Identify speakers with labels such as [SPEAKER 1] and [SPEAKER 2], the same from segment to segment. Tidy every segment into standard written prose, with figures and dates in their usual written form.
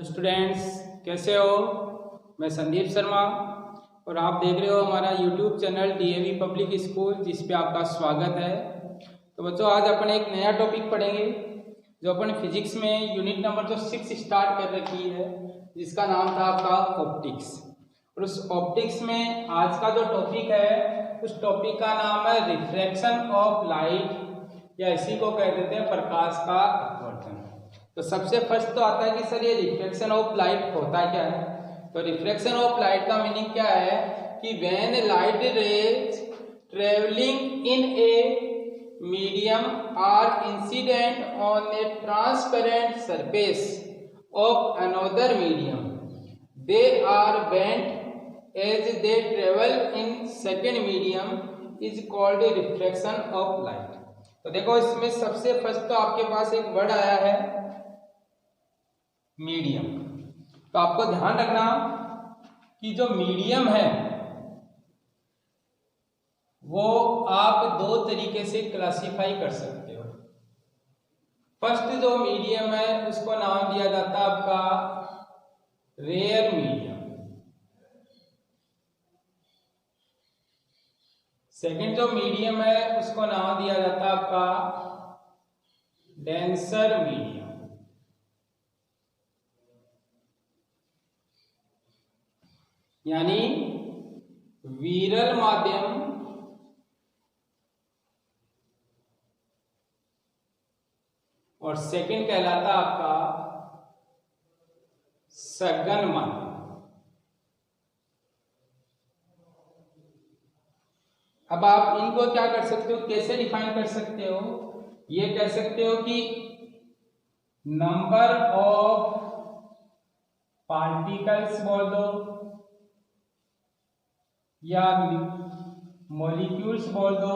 [SPEAKER 1] Students, कैसे हो? मैं संदीप शर्मा और आप देख रहे हो हमारा YouTube channel DAV public school, जिस पे आपका स्वागत है। तो बच्चों, आज अपन एक नया टॉपिक पढ़ेंगे जो अपन फिजिक्स में यूनिट नंबर 6 स्टार्ट कर रखी है, जिसका नाम था आपका ऑप्टिक्स। और उस ऑप्टिक्स में आज का जो टॉपिक है, उस टॉपिक का नाम है रिफ्रैक्शन ऑफ लाइट, या इसी को कह देते हैं प्रकाश का अपवर्तन। तो सबसे फर्स्ट तो आता है कि सर ये रिफ्रैक्शन ऑफ लाइट होता क्या है। तो रिफ्रैक्शन ऑफ लाइट का मीनिंग क्या है कि when light rays travelling in a medium are incident on a transparent surface of another medium, they are bent as they travel in second medium, is called refraction of light. तो देखो, इसमें सबसे first तो आपके पास एक word आया है medium. तो आपको ध्यान रखना कि जो मीडियम है वो आप दो तरीके से क्लासिफाई कर सकते हो। फर्स्ट जो मीडियम है उसको नाम दिया जाता है आपका रेयर मीडियम। सेकंड जो मीडियम है उसको नाम दिया जाता है आपका डेंसर मीडियम। यानी विरल माध्यम और सेकंड कहलाता आपका सघन माध्यम। अब आप इनको क्या कर सकते हो, कैसे डिफाइन कर सकते हो? ये कह सकते हो कि नंबर ऑफ पार्टिकल्स बोल दो या मॉलिक्यूल्स बोल दो,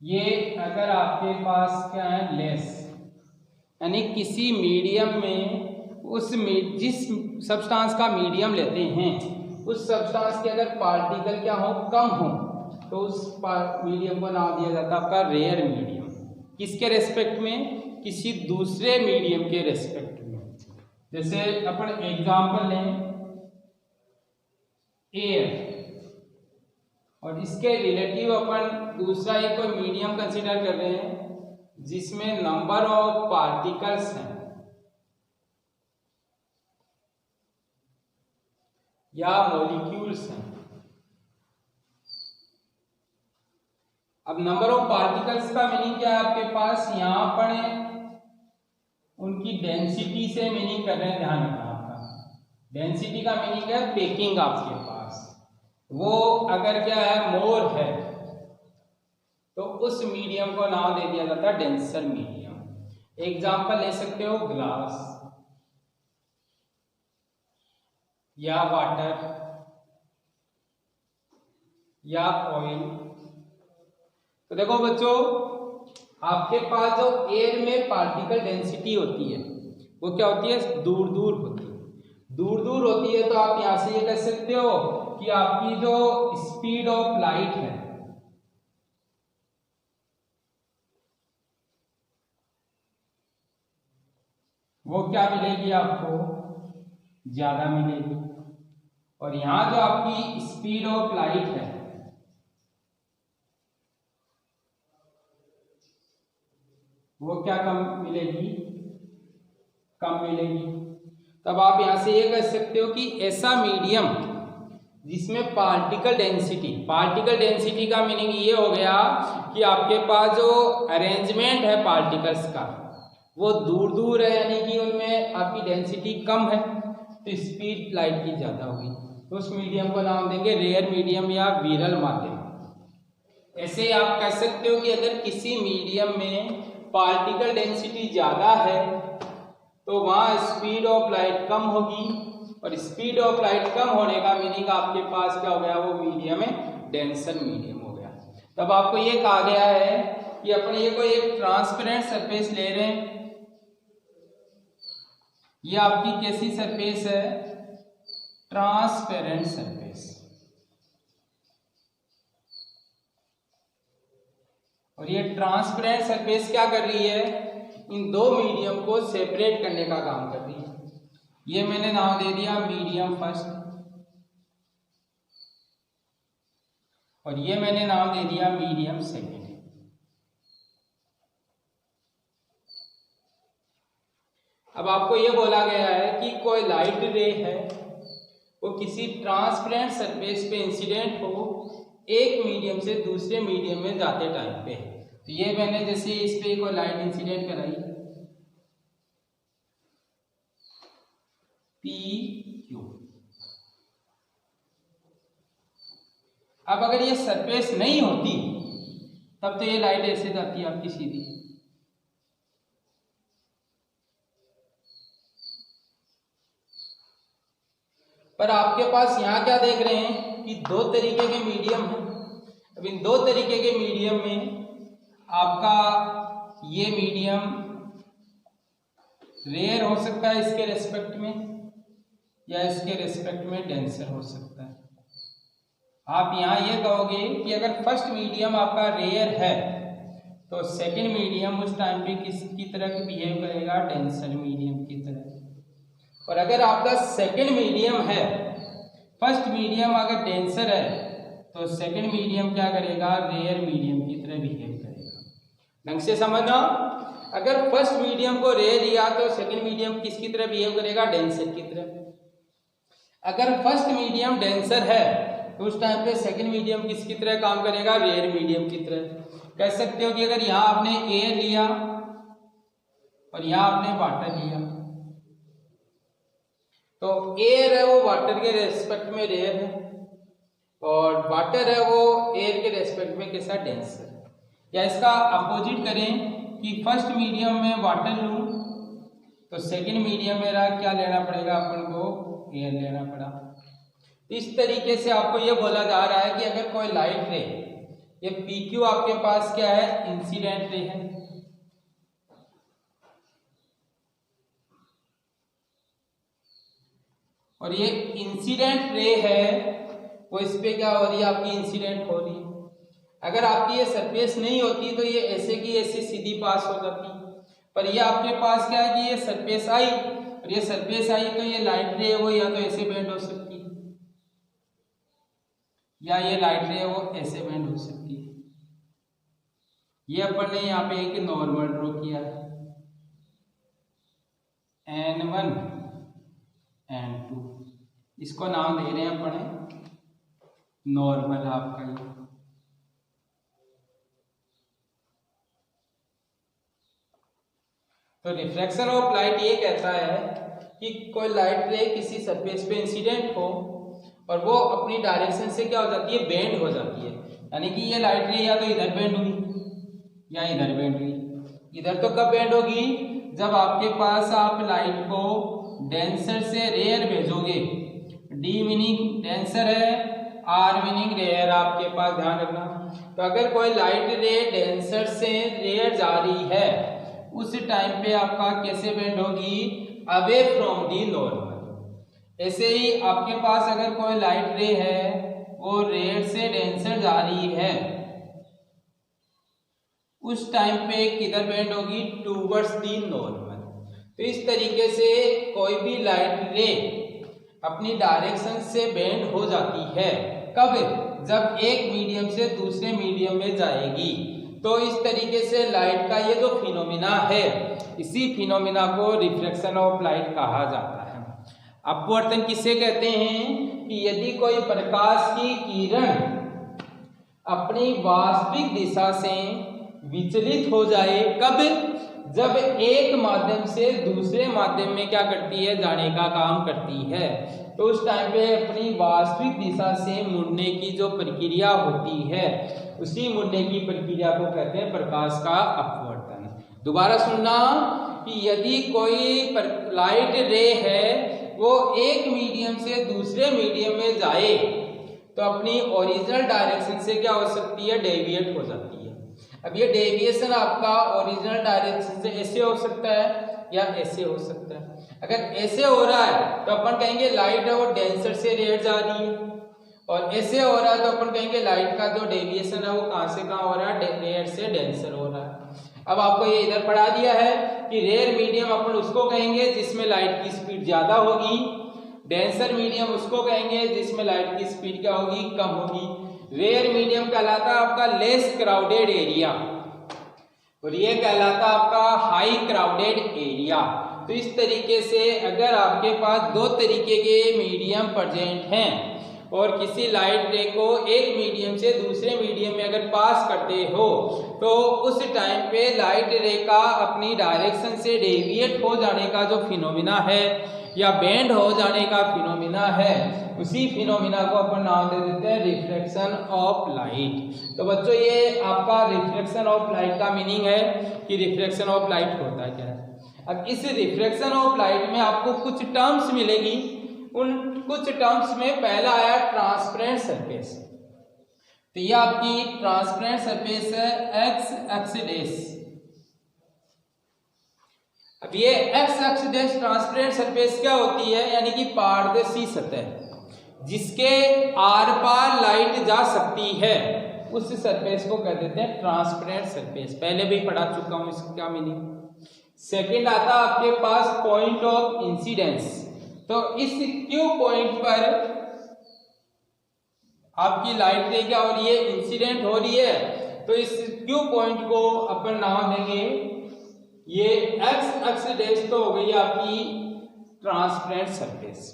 [SPEAKER 1] ये अगर आपके पास क्या है लेस, यानी किसी मीडियम में जिस सब्सटेंस का मीडियम लेते हैं उस सब्सटेंस के अगर पार्टिकल क्या हो, कम हो, तो उस मीडियम को नाम दिया जाता है आपका रेयर मीडियम। किसके रेस्पेक्ट में? किसी दूसरे मीडियम के रेस्पेक्ट में। जैसे अपन एग्जांपल लें एयर, और इसके रिलेटिव अपन दूसरा एक कोई मीडियम कंसीडर कर रहे हैं जिसमें नंबर ऑफ पार्टिकल्स हैं या मॉलिक्यूल्स हैं। अब नंबर ऑफ पार्टिकल्स का मीनिंग क्या है आपके पास? यहां पर उनकी डेंसिटी से मीनिंग कर रहे हैं, ध्यान रखना आपका। डेंसिटी का मीनिंग है पैकिंग आपके पास। वो अगर क्या है मोर है तो उस मीडियम को नाम दे दिया जाता है डेंसर मीडियम। एग्जांपल ले सकते हो ग्लास या वाटर या ऑयल। तो देखो बच्चों, आपके पास जो एयर में पार्टिकल डेंसिटी होती है वो क्या होती है? दूर दूर होती है। दूर दूर होती है तो आप यहां से ये कह सकते हो कि आपकी जो स्पीड ऑफ लाइट है वो क्या मिलेगी? आपको ज्यादा मिलेगी। और यहां जो आपकी स्पीड ऑफ लाइट है वो क्या कम मिलेगी? कम मिलेगी। तब आप यहां से ये कह सकते हो कि ऐसा मीडियम जिसमें पार्टिकल डेंसिटी का मीनिंग ये हो गया कि आपके पास जो अरेंजमेंट है पार्टिकल्स का वो दूर दूर है, यानी कि उनमें आपकी डेंसिटी कम है तो स्पीड लाइट की ज्यादा होगी। तो उस मीडियम को नाम देंगे रेयर मीडियम या विरल माध्यम। ऐसे आप कह सकते हो कि अगर किसी मीडियम में पार्टिकल डेंसिटी ज्यादा है तो वहां स्पीड ऑफ लाइट कम होगी, और स्पीड ऑफ लाइट कम होने का मीनिंग आपके पास क्या हो गया? वो मीडियम है डेंसर मीडियम हो गया। तब आपको ये कहा गया है कि अपन ये कोई एक ट्रांसपेरेंट सरफेस ले रहे हैं। ये आपकी कैसी सरफेस है? Transparent surface. और ये ट्रांसपेरेंट सरफेस क्या कर रही है इन दो मीडियम को सेपरेट करने का काम कर रही है। ये मैंने नाम दे दिया मीडियम फर्स्ट और ये मैंने नाम दे दिया मीडियम सेकेंड। अब आपको ये बोला गया है कि कोई लाइट रे है वो किसी ट्रांसपेरेंट सरफेस पे इंसिडेंट हो एक मीडियम से दूसरे मीडियम में जाते टाइम पे। तो ये मैंने जैसे इस पे कोई लाइट इंसिडेंट कराई पी क्यू। अब अगर ये सरफेस नहीं होती तब तो ये लाइट ऐसे जाती है आपकी सीधी, पर आपके पास यहाँ क्या देख रहे हैं कि दो तरीके के मीडियम हैं। अब इन दो तरीके के मीडियम में आपका ये मीडियम रेयर हो सकता है इसके रेस्पेक्ट में या इसके रेस्पेक्ट में डेंसर हो सकता है। आप यहाँ ये कहोगे कि अगर फर्स्ट मीडियम आपका रेयर है तो सेकंड मीडियम उस टाइम पे किसकी तरह बिहेव करेगा, डेंसर मीडियम की तरह। और अगर आपका सेकंड मीडियम है, फर्स्ट मीडियम अगर डेंसर है तो सेकंड मीडियम क्या करेगा, रेयर मीडियम की तरह बिहेव करेगा। ढंग से समझना, अगर फर्स्ट मीडियम को रेयर लिया तो सेकंड मीडियम किसकी तरह बिहेव करेगा, डेंसर की तरह। अगर फर्स्ट मीडियम डेंसर है तो उस टाइम पे सेकंड मीडियम किसकी तरह काम करेगा, रेयर मीडियम की तरह। कह सकते हो कि अगर यहाँ आपने एयर लिया और यहाँ आपने वाटर लिया तो एयर है वो वाटर के रेस्पेक्ट में रेयर है और वाटर है वो एयर के रेस्पेक्ट में कैसा, डेंसर। या इसका अपोजिट करें कि फर्स्ट मीडियम में वाटर लूं तो सेकंड मीडियम मेरा क्या लेना पड़ेगा, अपन को एयर लेना पड़ा। इस तरीके से आपको ये बोला जा रहा है कि अगर कोई लाइट रे, ये PQ आपके पास क्या है, इंसिडेंट रे है, और ये इंसिडेंट रे है वो इस पे क्या हो रही है, आपकी इंसिडेंट हो रही है। अगर आपकी ये सरफेस नहीं होती तो ये ऐसे की ऐसे सीधी पास हो जाती, पर ये आपके पास क्या है कि ये सरफेस आई और ये सरफेस आई तो ये लाइट रे है वो या तो ऐसे बेंड हो सकती है या ये लाइट रे है वो ऐसे बेंड हो सकती है। ये अपन ने यहाँ पे एक नॉर्मल ड्रॉ किया है, N1 N2, इसको नाम दे रहे हैं अपन नॉर्मल आपका ये। तो रिफ्रैक्शन ऑफ लाइट ये कहता है कि कोई लाइट रे किसी सरफेस पे इंसिडेंट हो और वो अपनी डायरेक्शन से क्या हो जाती है, बेंड हो जाती है। यानी कि ये लाइट रे या तो इधर बेंड हुई या इधर बेंड हुई। इधर तो कब बेंड होगी, जब आपके पास आप लाइट को डेंसर से रेयर भेजोगे। D मीनिंग डेंसर है, R मीनिंग रेयर, आपके पास ध्यान रखना। तो अगर कोई लाइट रे डेंसर से रेयर जा रही है उस टाइम पे आपका कैसे बेंड होगी, अवे फ्रॉम दी नॉर्मल। ऐसे ही आपके पास अगर कोई लाइट रे है वो रेयर से डेंसर जा रही है उस टाइम पे किधर बेंड होगी, टूवर्ड्स दी नॉर्मल। तो इस तरीके से कोई भी लाइट रे अपनी डायरेक्शन से बेंड हो जाती है, कब, जब एक मीडियम से दूसरे मीडियम में जाएगी। तो इस तरीके से लाइट का ये जो फिनोमिना है, इसी फिनोमिना को रिफ्रैक्शन ऑफ लाइट कहा जाता है। अपवर्तन किसे कहते हैं कि यदि कोई प्रकाश की किरण अपनी वास्तविक दिशा से विचलित हो जाए, कब, जब एक माध्यम से दूसरे माध्यम में क्या करती है, जाने का काम करती है। तो उस टाइम पे अपनी वास्तविक दिशा से मुड़ने की जो प्रक्रिया होती है उसी मुड़ने की प्रक्रिया को कहते हैं प्रकाश का अपवर्तन। दोबारा सुनना कि यदि कोई लाइट रे है वो एक मीडियम से दूसरे मीडियम में जाए तो अपनी ओरिजिनल डायरेक्शन से क्या हो सकती है, डेविएट हो जाती है। अब ये डेविएशन आपका ओरिजिनल डायरेक्शन से ऐसे हो सकता है या ऐसे हो सकता है। अगर ऐसे हो रहा है तो अपन कहेंगे लाइट है वो डेंसर से रेयर जा रही है, और ऐसे हो रहा है तो अपन कहेंगे लाइट का जो डेविएशन है वो कहाँ से कहाँ हो रहा है, रेयर से डेंसर हो रहा है। अब आपको ये इधर पढ़ा दिया है कि रेयर मीडियम अपन उसको कहेंगे जिसमें लाइट की स्पीड ज्यादा होगी, डेंसर मीडियम उसको कहेंगे जिसमें लाइट की स्पीड क्या होगी, कम होगी। रेयर मीडियम कहलाता है आपका लेस क्राउडेड एरिया और ये कहलाता आपका हाई क्राउडेड एरिया। तो इस तरीके से अगर आपके पास दो तरीके के मीडियम प्रेजेंट हैं और किसी लाइट रे को एक मीडियम से दूसरे मीडियम में अगर पास करते हो तो उस टाइम पे लाइट रे का अपनी डायरेक्शन से डेविएट हो जाने का जो फिनोमिना है या बेंड हो जाने का फिनोमिना है, उसी फिनोमिना को अपन नाम दे देते हैं रिफ्लेक्शन ऑफ लाइट। तो बच्चों ये आपका रिफ्लेक्शन ऑफ लाइट का मीनिंग है कि रिफ्लेक्शन ऑफ लाइट होता क्या है। अब इस रिफ्लेक्शन ऑफ लाइट में आपको कुछ टर्म्स मिलेगी, उन कुछ टर्म्स में पहला आया ट्रांसपेरेंट सरफेस। तो ये आपकी ट्रांसपेरेंट सरफेस है एक्स एक्स डैश। अब ये x x dash transparent surface क्या होती है, यानी कि पारदर्शी सतह जिसके आर पार लाइट जा सकती है, उस सरफेस को कह देते हैं ट्रांसपेरेंट सरफेस। पहले भी पढ़ा चुका हूं इसका मीनिंग। सेकंड आता आपके पास पॉइंट ऑफ इंसिडेंस। तो इस क्यू पॉइंट पर आपकी लाइट रे क्या हो रही है, इंसिडेंट हो रही है, तो इस क्यू पॉइंट को अपन नाम देंगे, ये एक्स एक्स डैश तो हो गई आपकी ट्रांसपेरेंट सरफेस।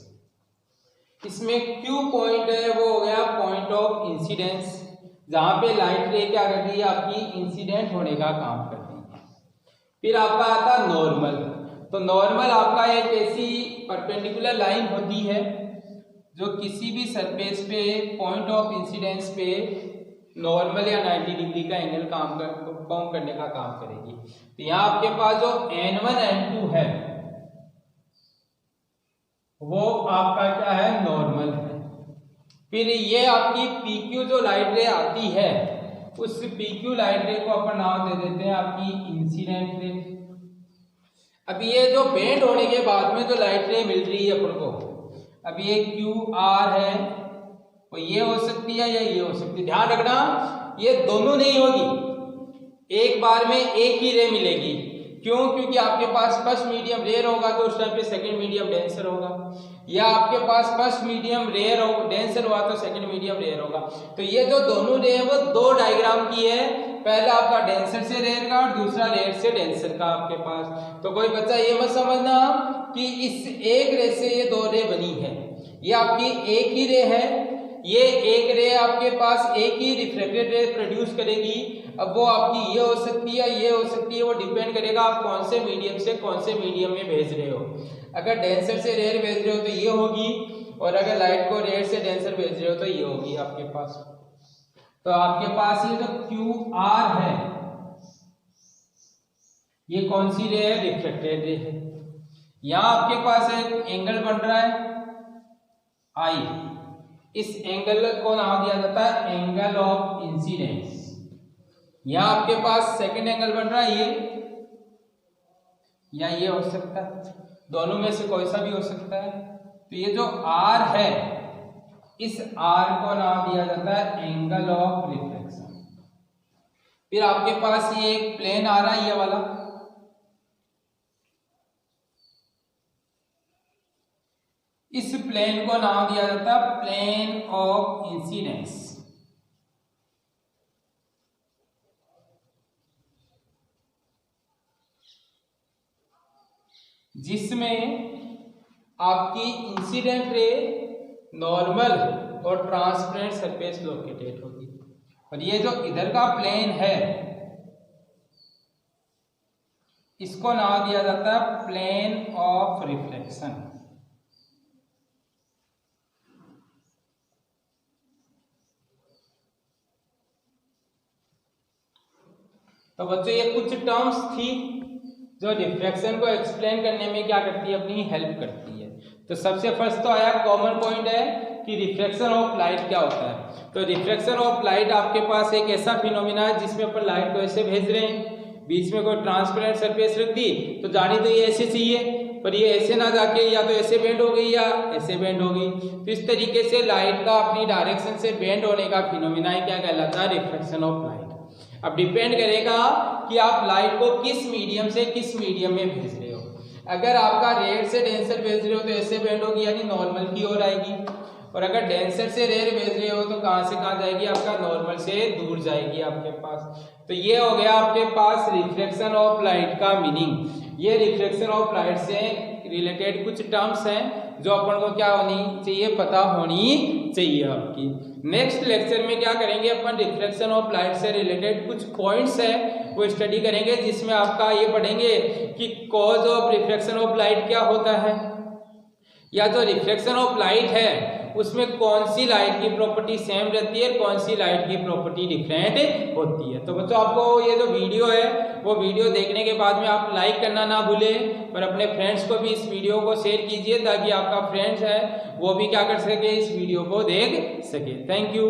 [SPEAKER 1] इसमें क्यू पॉइंट है वो हो गया पॉइंट ऑफ इंसिडेंस, जहां पे लाइट रे क्या कर रही है, आपकी इंसिडेंट होने का काम कर रही है। फिर आपका आता नॉर्मल। तो नॉर्मल आपका एक ऐसी परपेंडिकुलर लाइन होती है जो किसी भी सरफेस पे पॉइंट ऑफ इंसिडेंस पे नॉर्मल या 90 डिग्री का एंगल फॉर्म करने का काम करेगी। तो यहाँ आपके पास जो N1 N2 है वो आपका क्या है, नॉर्मल है। फिर ये आपकी PQ जो लाइट रे आती है, उस PQ लाइट रे को अपन नाम दे देते हैं आपकी इंसिडेंट रे। अब ये जो बेंड होने के बाद में जो लाइट रे मिल रही है अपन को, अब ये QR है, तो ये हो सकती है या ये हो सकती है। ध्यान रखना ये दोनों नहीं होगी, एक बार में एक ही रे मिलेगी। क्यों? क्योंकि आपके पास फर्स्ट मीडियम रेयर होगा तो उस टाइम पे सेकंड मीडियम डेंसर होगा, या आपके पास फर्स्ट मीडियम रेयर हो डेंसर हुआ तो सेकंड मीडियम रेयर होगा। तो ये जो दोनों रे है वो दो डायग्राम की है, पहला आपका डेंसर से रेयर का और दूसरा रेयर से डेंसर का आपके पास। तो कोई बच्चा ये मत समझना कि इस एक रे से ये दो रे बनी है, ये आपकी एक ही रे है। ये एक रे आपके पास एक ही रिफ्लेक्टेड रे प्रोड्यूस करेगी। अब वो आपकी ये हो सकती है, ये हो सकती है, वो डिपेंड करेगा आप कौन से मीडियम से कौन से मीडियम में भेज रहे हो। अगर डेंसर से रेयर भेज रहे हो तो ये होगी, और अगर लाइट को रेयर से डेंसर भेज रहे हो तो ये होगी आपके पास। तो आपके पास ये जो QR है ये कौन सी रे है, रिफ्लेक्टेड रे है। यहां आपके पास एक एंगल बन रहा है I, इस एंगल को नाम दिया जाता है एंगल ऑफ इंसिडेंस। यहां आपके पास सेकंड एंगल बन रहा है ये, या ये हो सकता है, दोनों में से कोई सा भी हो सकता है। तो ये जो R है, इस R को नाम दिया जाता है एंगल ऑफ रिफ्लेक्शन। फिर आपके पास ये एक प्लेन आ रहा है ये वाला, इस प्लेन को नाम दिया जाता है प्लेन ऑफ इंसिडेंस। जिसमें आपकी इंसिडेंट रे, नॉर्मल और ट्रांसपेरेंट सरफेस लोकेटेड होगी। और ये जो इधर का प्लेन है इसको नाम दिया जाता है प्लेन ऑफ रिफ्लेक्शन। तो बच्चों ये कुछ टर्म्स थी जो रिफ्लेक्शन को एक्सप्लेन करने में क्या करती है, अपनी हेल्प करती है। तो सबसे फर्स्ट तो आया कॉमन पॉइंट है कि रिफ्लेक्शन ऑफ लाइट क्या होता है। तो रिफ्लेक्शन ऑफ लाइट आपके पास एक ऐसा फिनोमिना है जिसमें अपन लाइट को ऐसे भेज रहे हैं, बीच में कोई ट्रांसपेरेंट सरफेस रख दी तो जानी तो ये ऐसे चाहिए, पर ये ऐसे ना जाके या तो ऐसे बेंड हो गई या ऐसे बेंड हो गई। तो इस तरीके से लाइट का अपनी डायरेक्शन से बेंड होने का फिनोमिना क्या कहलाता है, रिफ्लेक्शन ऑफ लाइट। अब डिपेंड करेगा कि आप लाइट को किस मीडियम से किस मीडियम में भेज रहे हो। अगर आपका रेड से डेंसर भेज रहे हो तो ऐसे बेंड होगी, यानी नॉर्मल की ओर आएगी। और अगर डेंसर से रेयर भेज रहे हो तो कहाँ से कहाँ जाएगी, आपका नॉर्मल से दूर जाएगी आपके पास। तो ये हो गया आपके पास रिफ्लेक्शन ऑफ लाइट का मीनिंग। ये रिफ्लेक्शन ऑफ लाइट से रिलेटेड कुछ टर्म्स हैं जो अपन को क्या होनी चाहिए, पता होनी चाहिए आपकी। नेक्स्ट लेक्चर में क्या करेंगे अपन, रिफ्लेक्शन ऑफ लाइट से रिलेटेड कुछ पॉइंट्स है वो स्टडी करेंगे, जिसमें आपका ये पढ़ेंगे कि cause of reflection of light क्या होता है, या जो रिफ्लेक्शन ऑफ लाइट है उसमें कौन सी लाइट की प्रॉपर्टी सेम रहती है, कौन सी लाइट की प्रॉपर्टी डिफरेंट होती है। तो बच्चों आपको ये जो वीडियो है वो वीडियो देखने के बाद में आप लाइक करना ना भूलें, और अपने फ्रेंड्स को भी इस वीडियो को शेयर कीजिए ताकि आपका फ्रेंड्स है वो भी क्या कर सके, इस वीडियो को देख सके। Thank you.